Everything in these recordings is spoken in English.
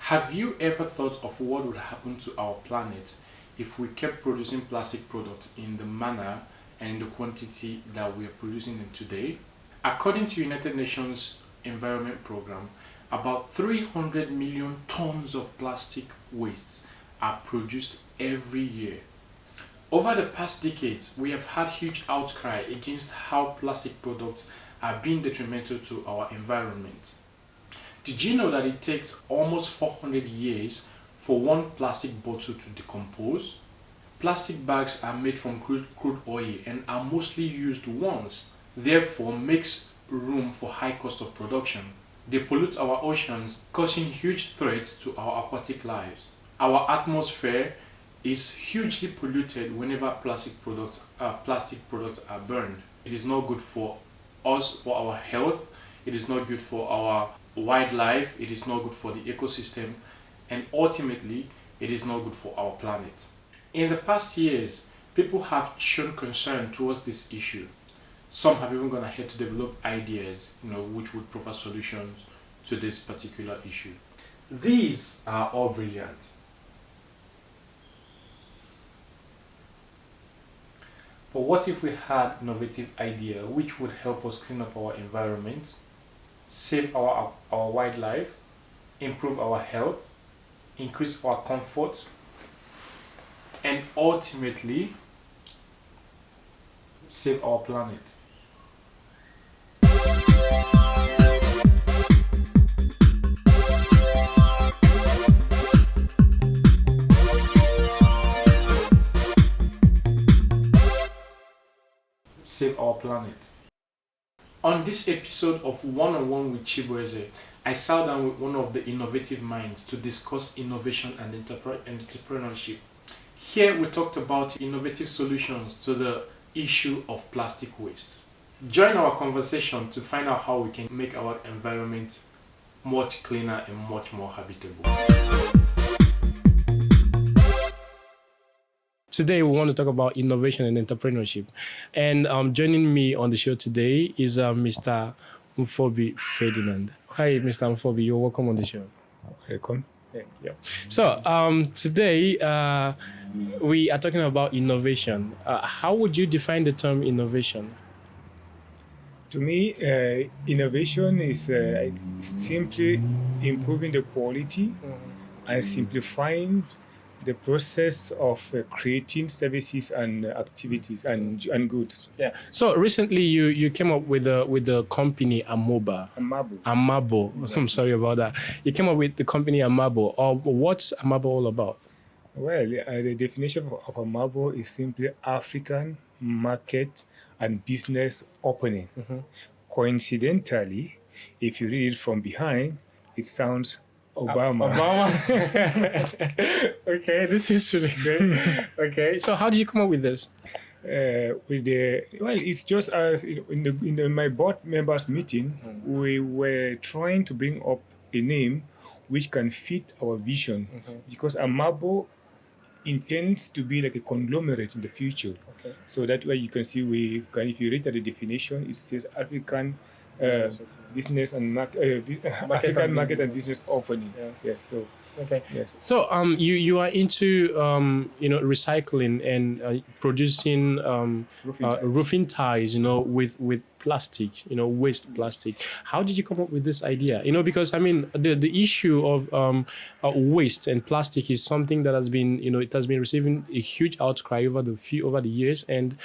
Have you ever thought of what would happen to our planet if we kept producing plastic products in the manner and in the quantity that we are producing them today? According to United Nations Environment Program, about 300 million tons of plastic wastes are produced every year. Over the past decades, we have had huge outcry against how plastic products are being detrimental to our environment. Did you know that it takes almost 400 years for one plastic bottle to decompose? Plastic bags are made from crude oil and are mostly used once, therefore makes room for high cost of production. They pollute our oceans, causing huge threats to our aquatic lives. Our atmosphere is hugely polluted whenever plastic products are burned. It is not good for us, for our health. It is not good for our wildlife. It is not good for the ecosystem, and ultimately, it is not good for our planet. In the past years, people have shown concern towards this issue. Some have even gone ahead to develop ideas, which would provide solutions to this particular issue. These are all brilliant. But what if we had innovative idea which would help us clean up our environment, save our wildlife, improve our health, increase our comfort, and ultimately save our planet? Save our planet. On this episode of One on One with Chibueze, I sat down with one of the innovative minds to discuss innovation and entrepreneurship. Here we talked about innovative solutions to the issue of plastic waste. Join our conversation to find out how we can make our environment much cleaner and much more habitable. Today we want to talk about innovation and entrepreneurship. And joining me on the show today is Mr. Mfobi Ferdinand. Hi, Mr. Mfobi. You're welcome on the show. Welcome. Yeah. So today we are talking about innovation. How would you define the term innovation? To me, innovation is simply improving the quality and simplifying the process of creating services and activities and goods. Yeah. So recently you came up with the company Amabo. Exactly. So I'm sorry about that. You came up with the company Amabo. What's Amabo all about? Well, the definition of Amabo is simply African market and business opening. Mm-hmm. Coincidentally, if you read it from behind, it sounds Obama. Okay, this is really great. Okay, so how did you come up with this? It's just as in my board members meeting, we were trying to bring up a name which can fit our vision, because Amabo intends to be like a conglomerate in the future. Okay. So that way you can see if you read the definition, it says African business and African market and business opening. Yeah. Yes. So okay. Yes. So you are into recycling and producing roofing ties, with plastic, waste plastic. How did you come up with this idea? Because I mean the issue of waste and plastic is something that has been it has been receiving a huge outcry over the years, and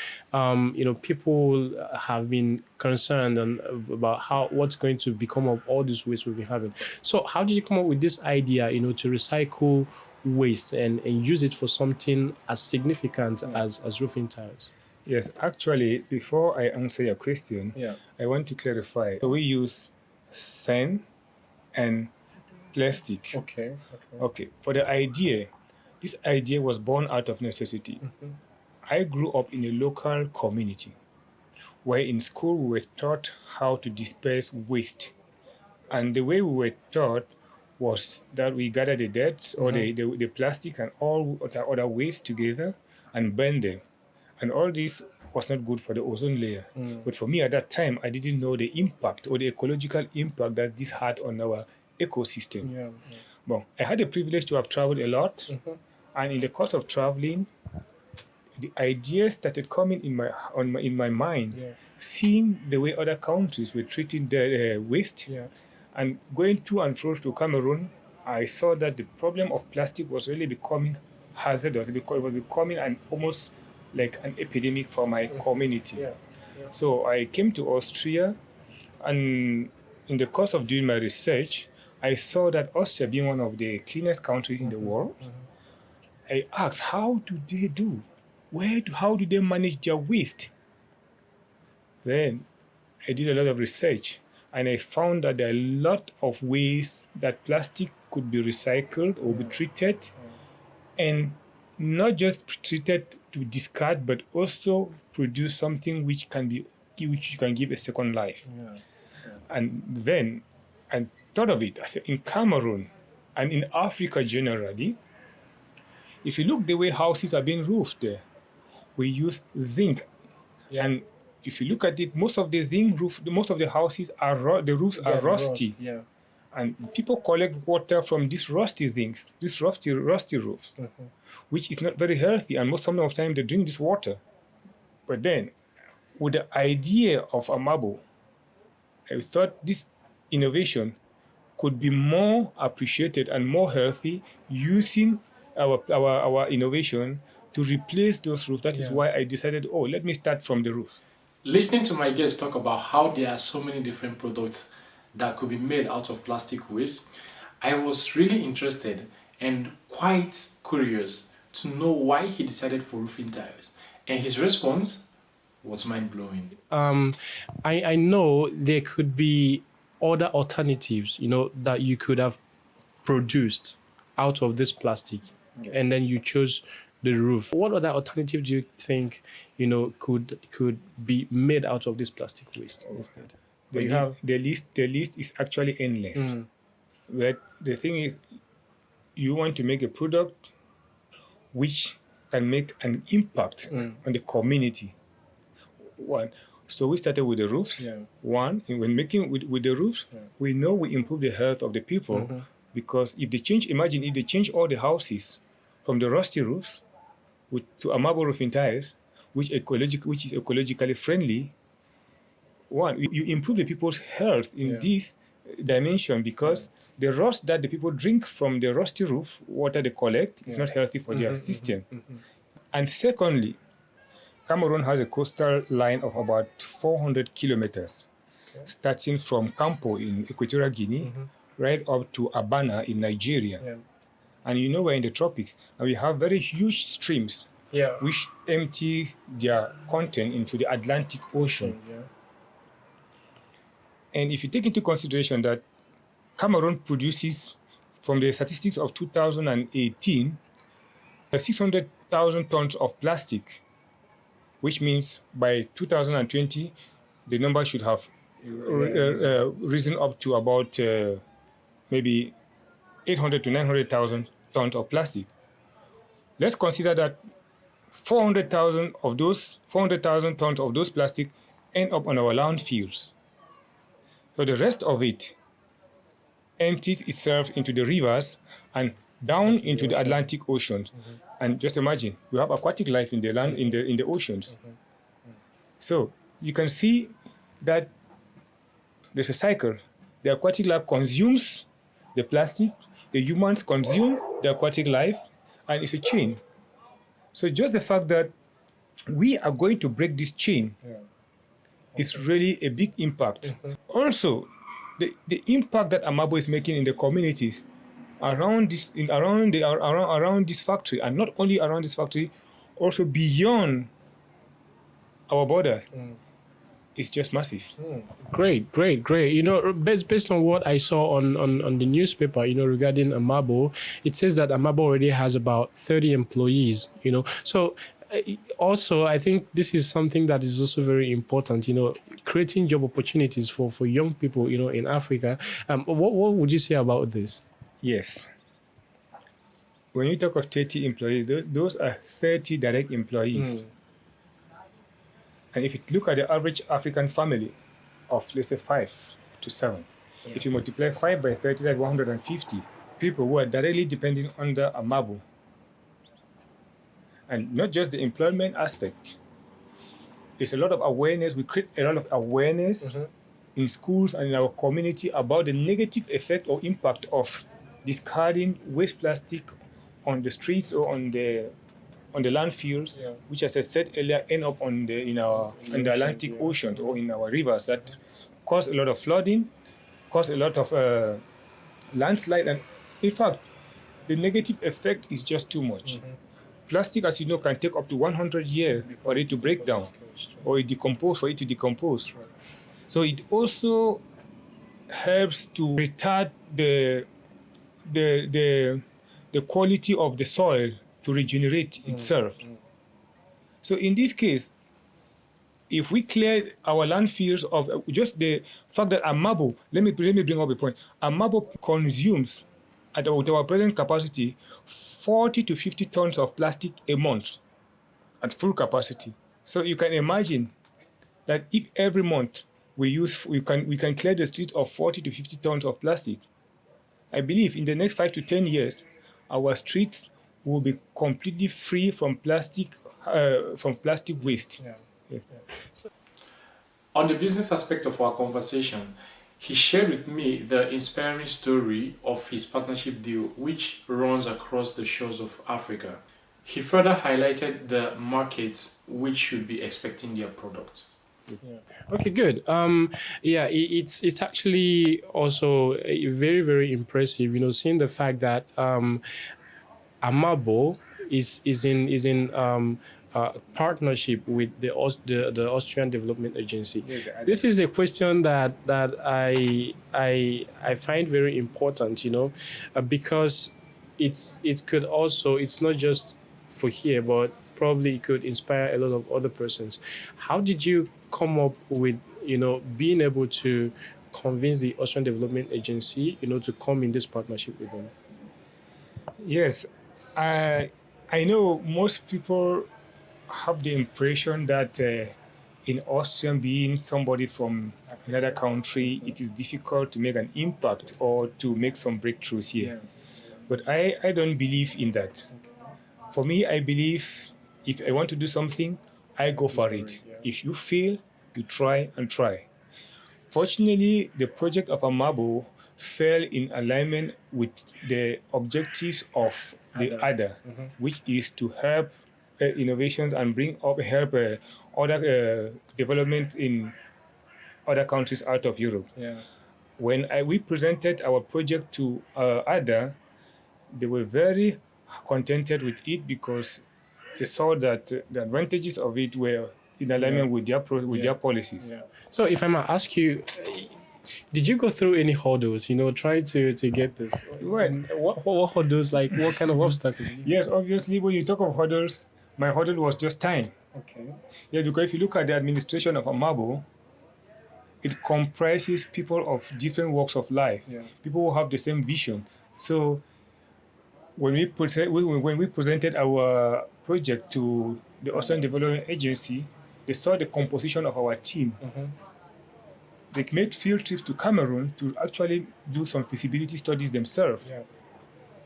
people have been concerned about what's going to become of all this waste we've been having. So how did you come up with this idea, to recycle waste and use it for something as significant as roofing tiles? Yes, actually, before I answer your question, I want to clarify. So we use sand and plastic. Okay. For the idea, this idea was born out of necessity. Mm-hmm. I grew up in a local community where in school we were taught how to disperse waste. And the way we were taught was that we gather the dirt or the plastic and all other waste together and burn them. And all this was not good for the ozone layer. But for me at that time, I didn't know the impact or the ecological impact that this had on our ecosystem. Yeah. Well, I had the privilege to have traveled a lot, Mm-hmm. and in the course of traveling, the ideas started coming in my mind, Yeah. seeing the way other countries were treating their waste. Yeah. And going to and fro to Cameroon, I saw that the problem of plastic was really becoming hazardous because it was becoming almost like an epidemic for my community. Yeah. So I came to Austria, and in the course of doing my research, I saw that Austria, being one of the cleanest countries in the world, I asked, how do they do? How do they manage their waste? Then I did a lot of research, and I found that there are a lot of ways that plastic could be recycled or be treated, and not just treated to discard, but also produce something which you can give a second life. Yeah. And then I thought of it. I said, in Cameroon and in Africa generally, if you look the way houses are being roofed there, we use zinc. Yeah. And if you look at it, most of the houses the roofs are rusty. Yeah. And people collect water from these rusty zincs, these rusty roofs, which is not very healthy. And some of the time they drink this water. But then, with the idea of Amabo, I thought this innovation could be more appreciated and more healthy using our innovation to replace those roofs. That is why I decided, let me start from the roof. Listening to my guests talk about how there are so many different products that could be made out of plastic waste, I was really interested and quite curious to know why he decided for roofing tiles. And his response was mind-blowing. I know there could be other alternatives, that you could have produced out of this plastic, and then you chose the roof. What other alternative do you think, could be made out of this plastic waste instead? The list is actually endless. But the thing is, you want to make a product which can make an impact on the community. One. So we started with the roofs. Yeah. One, and when making with the roofs, we know we improve the health of the people, because if they change all the houses from the rusty roofs to Amabo roofing tiles, which is ecologically friendly. One, you improve the people's health in this dimension, because the rust that the people drink from the rusty roof, water they collect, is not healthy for their system. And secondly, Cameroon has a coastal line of about 400 kilometers, starting from Campo in Equatorial Guinea, right up to Abana in Nigeria. Yeah. And we're in the tropics, and we have very huge streams which empty their content into the Atlantic Ocean. Yeah. And if you take into consideration that Cameroon produces, from the statistics of 2018, 600,000 tons of plastic, which means by 2020, the number should have risen up to about maybe 800 to 900,000 tons of plastic. Let's consider that 400,000 tons of those plastic end up on our landfills. So the rest of it empties itself into the rivers and down into the Atlantic Ocean. And just imagine, we have aquatic life in the land, in the oceans. So you can see that there's a cycle. The aquatic life consumes the plastic, the humans consume the aquatic life, and it's a chain. So just the fact that we are going to break this chain is really a big impact. Also, the impact that Amabo is making in the communities around this factory, and not only around this factory, also beyond our border, is just massive. Great. Based on what I saw on the newspaper, regarding Amabo, it says that Amabo already has about 30 employees. So also, I think this is something that is also very important. Creating job opportunities for young people. In Africa. What would you say about this? Yes. When you talk of 30 employees, those are 30 direct employees. And if you look at the average African family of, let's say, 5 to 7, If you multiply 5 by 30, that's 150 people who are directly depending on the Amabo. And not just the employment aspect. There's a lot of awareness. We create a lot of awareness in schools and in our community about the negative effect or impact of discarding waste plastic on the streets or on the landfills, which, as I said earlier, end up in the Atlantic Ocean or in our rivers that cause a lot of flooding, cause a lot of landslide, and in fact, the negative effect is just too much. Plastic, as you know, can take up to 100 years for it to break down or for it to decompose. So it also helps to retard the quality of the soil to regenerate itself. So in this case, if we clear our landfills of just the fact that Amabo, let me bring up a point. Amabo consumes, at our present capacity, 40 to 50 tons of plastic a month at full capacity. So you can imagine that if every month we can clear the streets of 40 to 50 tons of plastic, I believe in the next 5 to 10 years, our streets will be completely free from plastic waste. Yes. On the business aspect of our conversation, he shared with me the inspiring story of his partnership deal, which runs across the shores of Africa. He further highlighted the markets which should be expecting their products. Okay, good. It's actually also very, very impressive. Seeing the fact that Amabo is in partnership with the Austrian Development Agency. This is a question that I find very important. Because it could also, it's not just for here, but probably it could inspire a lot of other persons. How did you come up with being able to convince the Austrian Development Agency to come in this partnership with them? Yes, I know most people have the impression that in Austria, being somebody from another country, it is difficult to make an impact or to make some breakthroughs here. But I don't believe in that. For me, I believe if I want to do something, I go for it. If you fail, you try and try. Fortunately, the project of Amabo fell in alignment with the objectives of the ADA, which is to help innovations and help other development in other countries out of Europe. When we presented our project to ADA, they were very contented with it because they saw that the advantages of it were in alignment with their policies. So if I might ask you, did you go through any hurdles, trying to get this? What hurdles, like what kind of obstacles? Yes, obviously, when you talk of hurdles, my hurdle was just time. Okay. Yeah, because if you look at the administration of Amabo, it comprises people of different walks of life, people who have the same vision. So when we presented our project to the Austrian Development Agency, they saw the composition of our team. They made field trips to Cameroon to actually do some feasibility studies themselves.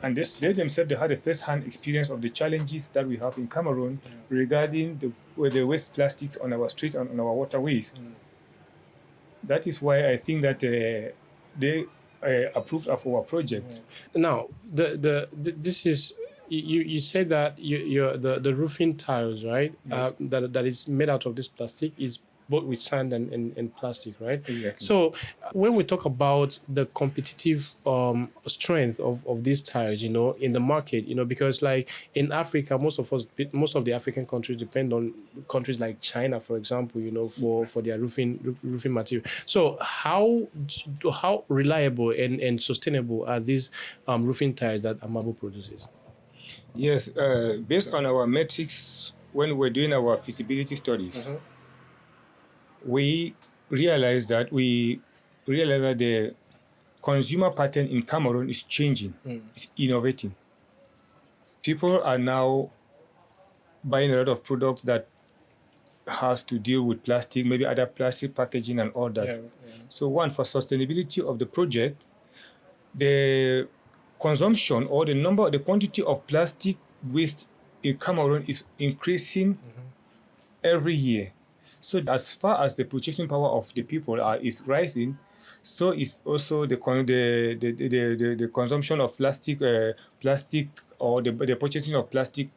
And they themselves, they had a first-hand experience of the challenges that we have in Cameroon regarding the waste plastics on our streets and on our waterways. That is why I think that they approved of our project. Now, this is, you said that the roofing tiles, right? Yes. That is made out of this plastic is both with sand and plastic, right? Exactly. So when we talk about the competitive strength of these tiles, in the market, because like in Africa, most of the African countries depend on countries like China, for example, for their roofing material. So how reliable and sustainable are these roofing tiles that Amabo produces? Yes, based on our metrics, when we're doing our feasibility studies, we realized that the consumer pattern in Cameroon is changing, it's innovating. People are now buying a lot of products that has to deal with plastic, maybe other plastic packaging and all that. So one, for sustainability of the project, the consumption or the quantity of plastic waste in Cameroon is increasing every year. So as far as the purchasing power of the people is rising, so is also the consumption of plastic or the purchasing of plastic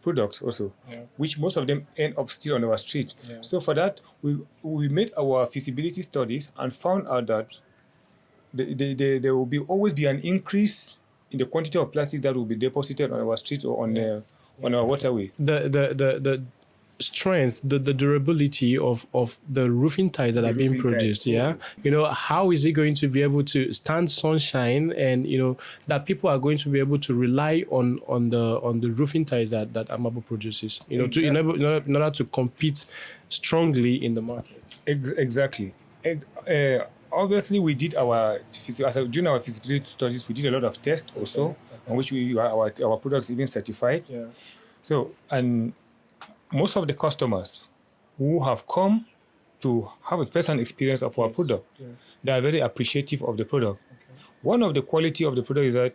products also, which most of them end up still on our street. So for that, we made our feasibility studies and found out that there will always be an increase in the quantity of plastic that will be deposited on our streets or on our waterway. The strength, the durability of the roofing tiles that are being roofing produced, tiles. how is it going to be able to stand sunshine, and that people are going to be able to rely on the roofing tiles that Amabo produces, in order to compete strongly in the market. Exactly. Obviously, we did during our feasibility studies, we did a lot of tests also, on which our products even certified. So, and most of the customers who have come to have a first-hand experience of our product, they are very appreciative of the product. One of the quality of the product is that,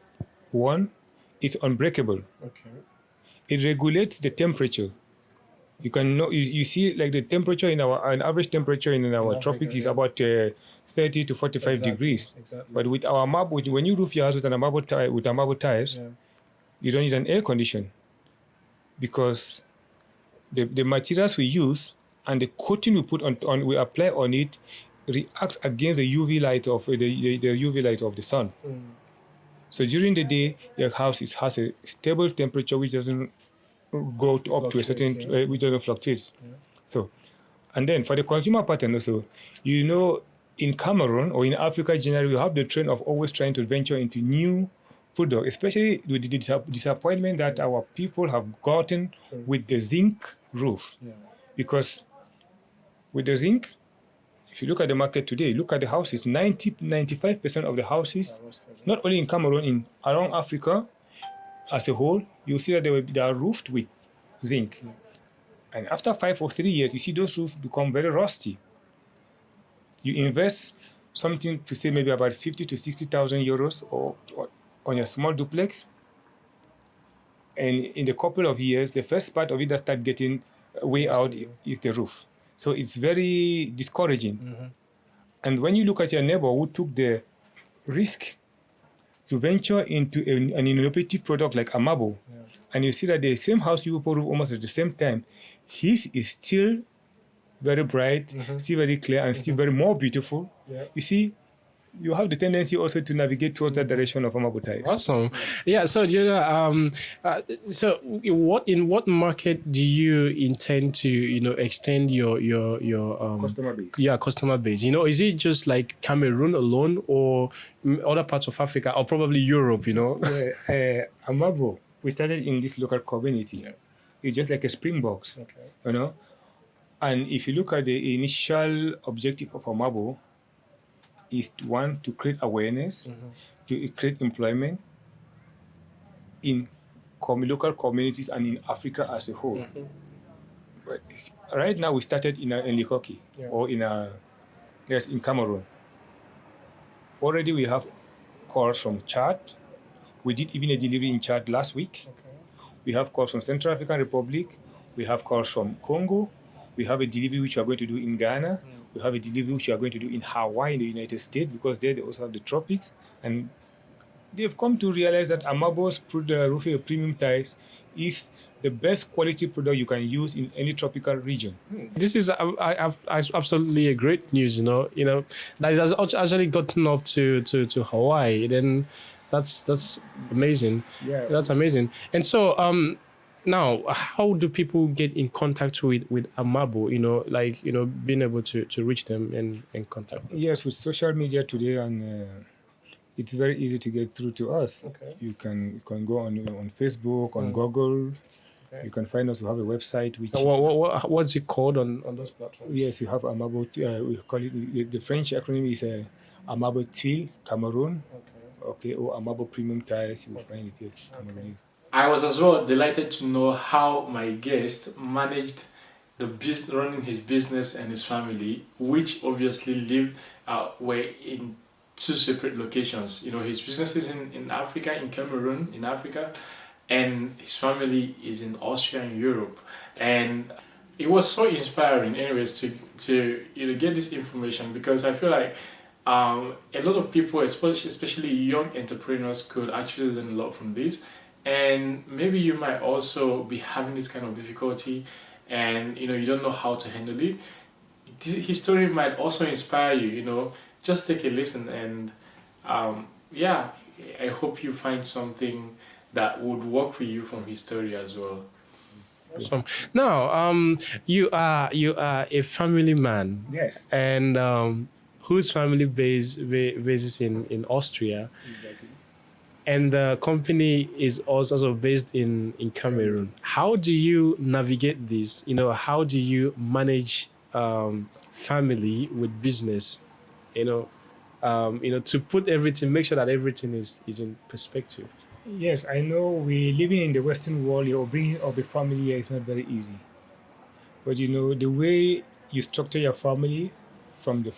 one, it's unbreakable. It regulates the temperature. You can know, you see, like the temperature an average temperature in our tropics is about 30 to 45 degrees. But with our marble, when you roof your house with a marble tiles, you don't need an air condition, because the materials we use and the coating we apply on it reacts against the UV light of the UV light of the sun. So during the day, your house has a stable temperature which doesn't go up to a certain which doesn't fluctuate. So, and then for the consumer pattern also, in Cameroon or in Africa generally, we have the trend of always trying to venture into new product, especially with the disappointment that our people have gotten with the zinc roof. Because with the zinc, if you look at the market today, look at the houses, 95% of the houses, not only in Cameroon, around Africa as a whole, you see that they are roofed with zinc. And after 5 or 3 years, you see those roofs become very rusty. You invest something to say maybe about 50 to 60,000 euros or on your small duplex, and in a couple of years, the first part of it that start getting way out is the roof. So it's very discouraging. And when you look at your neighbor who took the risk to venture into an innovative product like Amabo, and you see that the same house you put roof almost at the same time, his is still very bright, still very clear, and still very more beautiful. You see, you have the tendency also to navigate towards that direction of Amabo tiles. Awesome. Yeah. So, so in what market do you intend to, extend your Customer base. Yeah, customer base. Is it just like Cameroon alone, or other parts of Africa, or probably Europe? Amabo, we started in this local community. It's just like a springboard. And if you look at the initial objective of Amabo, is to create awareness, to create employment in local communities and in Africa as a whole. But right now, we started in Likoki, or in Cameroon. Already we have calls from Chad. We did even a delivery in Chad last week. We have calls from Central African Republic. We have calls from Congo. We have a delivery which we are going to do in Ghana. We have a delivery which we are going to do in Hawaii in the United States, because there they also have the tropics. And they've come to realize that Amabo's roofing premium tiles is the best quality product you can use in any tropical region. This is absolutely a great news, that it has actually gotten up to Hawaii. Then that's amazing. Yeah. That's amazing. And so now, how do people get in contact with Amabo? Being able to reach them and contact them? Yes, with social media today, and it's very easy to get through to us. You can go on Facebook, on Google. You can find us. We have a website which. What's it called on those platforms? Yes, we have Amabo. We call it, the French acronym is Amabo Tuile Cameroon. Or Amabo Premium Tiles. You will find it. Yes, Cameroonese. I was as well delighted to know how my guest managed running his business and his family, which obviously were in two separate locations. You know, his business is in Africa, in Cameroon, in Africa, and his family is in Austria and Europe. And it was so inspiring, anyways, to get this information, because I feel like a lot of people, especially young entrepreneurs, could actually learn a lot from this. And maybe you might also be having this kind of difficulty, and you don't know how to handle it. His story might also inspire you. Just take a listen, and yeah, I hope you find something that would work for you from his story as well. Awesome. Now, you are a family man. Yes. And whose family bases in Austria, Exactly. and the company is also based in Cameroon. How do you navigate this? How do you manage family with business? To put everything, make sure that everything is in perspective. Yes, I know we living in the Western world, bringing up a family here is not very easy. But the way you structure your family from the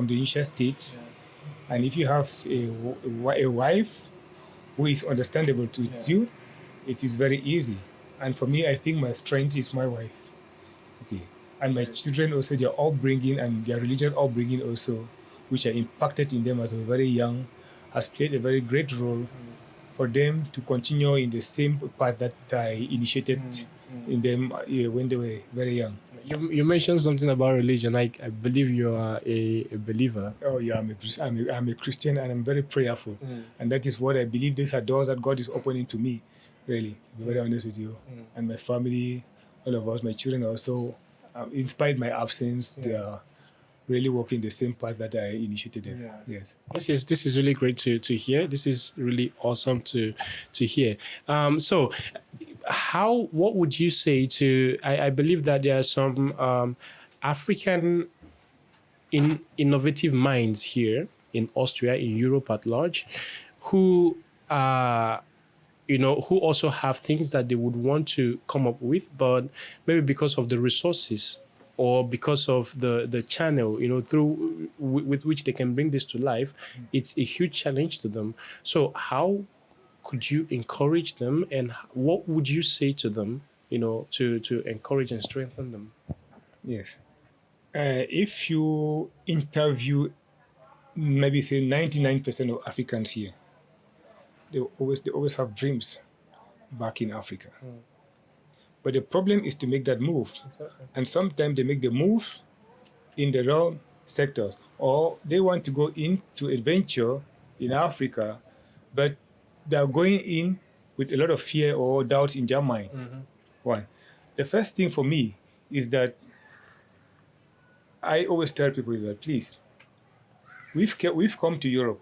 initial state, and if you have a wife who is understandable to you, it is very easy. And for me, I think my strength is my wife. Okay, and my children also, their upbringing and their religious upbringing also, which are impacted in them as a very young, has played a very great role for them to continue in the same path that I initiated in them when they were very young. You mentioned something about religion. I believe you are a believer. Oh yeah, I'm a Christian, and I'm very prayerful, and that is what I believe. These are doors that God is opening to me, really, to be very honest with you. And my family, all of us, my children also, in spite of my absence, they are really walking the same path that I initiated them. Yes. This is really great to hear. This is really awesome to hear. So what would you say to, I believe that there are some African innovative minds here in Austria, in Europe at large, who who also have things that they would want to come up with, but maybe because of the resources or because of the channel, through with which they can bring this to life, it's a huge challenge to them. So how could you encourage them, and what would you say to them, to encourage and strengthen them? Yes. If you interview, maybe say 99% of Africans here, they always have dreams back in Africa. But the problem is to make that move. Exactly. And sometimes they make the move in the wrong sectors, or they want to go into adventure in Africa, but they are going in with a lot of fear or doubt in their mind. One, the first thing for me is that I always tell people is that, please, we've come to Europe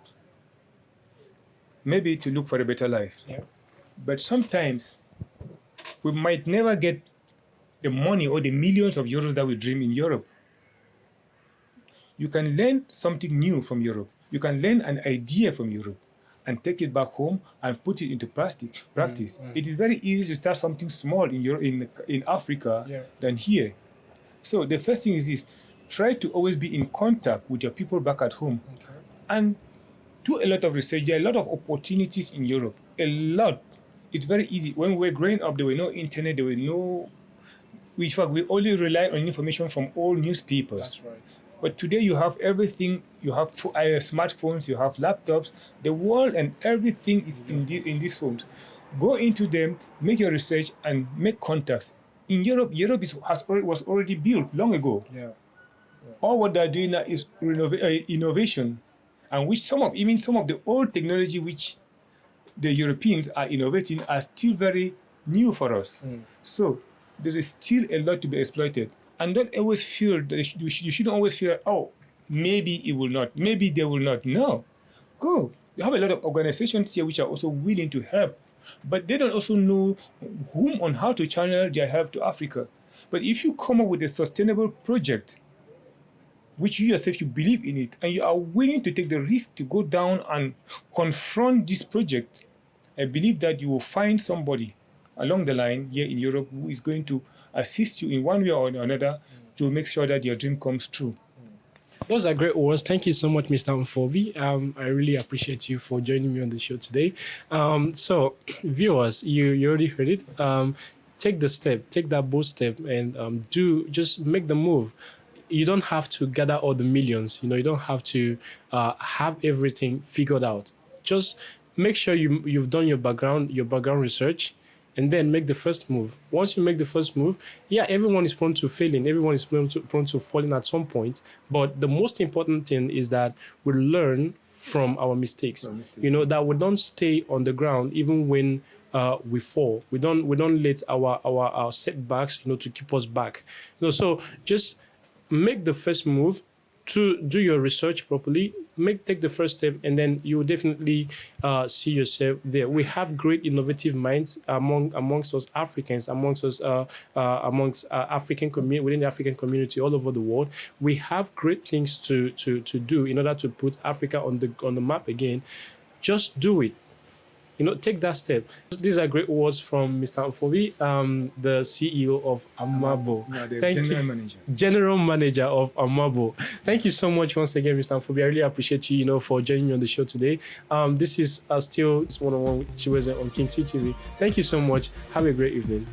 maybe to look for a better life. But sometimes we might never get the money or the millions of euros that we dream in Europe. You can learn something new from Europe. You can learn an idea from Europe and take it back home and put it into practice. It is very easy to start something small in Africa than here. So the first thing is this: try to always be in contact with your people back at home, and do a lot of research. There are a lot of opportunities in Europe. A lot. It's very easy. When we were growing up, there were no internet. There were no. In fact, we only rely on information from all newspapers. That's right. But today you have everything. You have smartphones. You have laptops. The world and everything is in these phones. Go into them, make your research, and make contacts. In Europe, was already built long ago. All what they're doing now is innovation, and which some of the old technology which the Europeans are innovating are still very new for us. So there is still a lot to be exploited. And don't always feel that you shouldn't always feel, oh, maybe it will not, maybe they will not. No, go. You have a lot of organizations here which are also willing to help, but they don't also know whom and how to channel their help to Africa. But if you come up with a sustainable project, which you yourself, you believe in it, and you are willing to take the risk to go down and confront this project, I believe that you will find somebody along the line here in Europe who is going to assist you in one way or another to make sure that your dream comes true. Those are great words. Thank you so much, Mr. Mfobi. I really appreciate you for joining me on the show today. So, viewers, you already heard it. Take the step, take that bold step, and just make the move. You don't have to gather all the millions. You don't have to have everything figured out. Just make sure you've done your background research, and then make the first move. Once you make the first move, everyone is prone to failing. Everyone is prone to falling at some point. But the most important thing is that we learn from our mistakes. That we don't stay on the ground even when we fall. We don't let our setbacks, to keep us back. So just make the first move, to do your research properly, take the first step, and then you will definitely see yourself there. We have great innovative minds amongst us Africans, amongst us African community, within the African community all over the world. We have great things to do in order to put Africa on the map again. Just do it. Take that step. These are great words from Mr. Mfobi, the CEO of Amabo. General Manager of Amabo. Thank you so much once again, Mr. Mfobi. I really appreciate you, for joining me on the show today. This is still one-on-one with Chiweze on King CTV. Thank you so much. Have a great evening.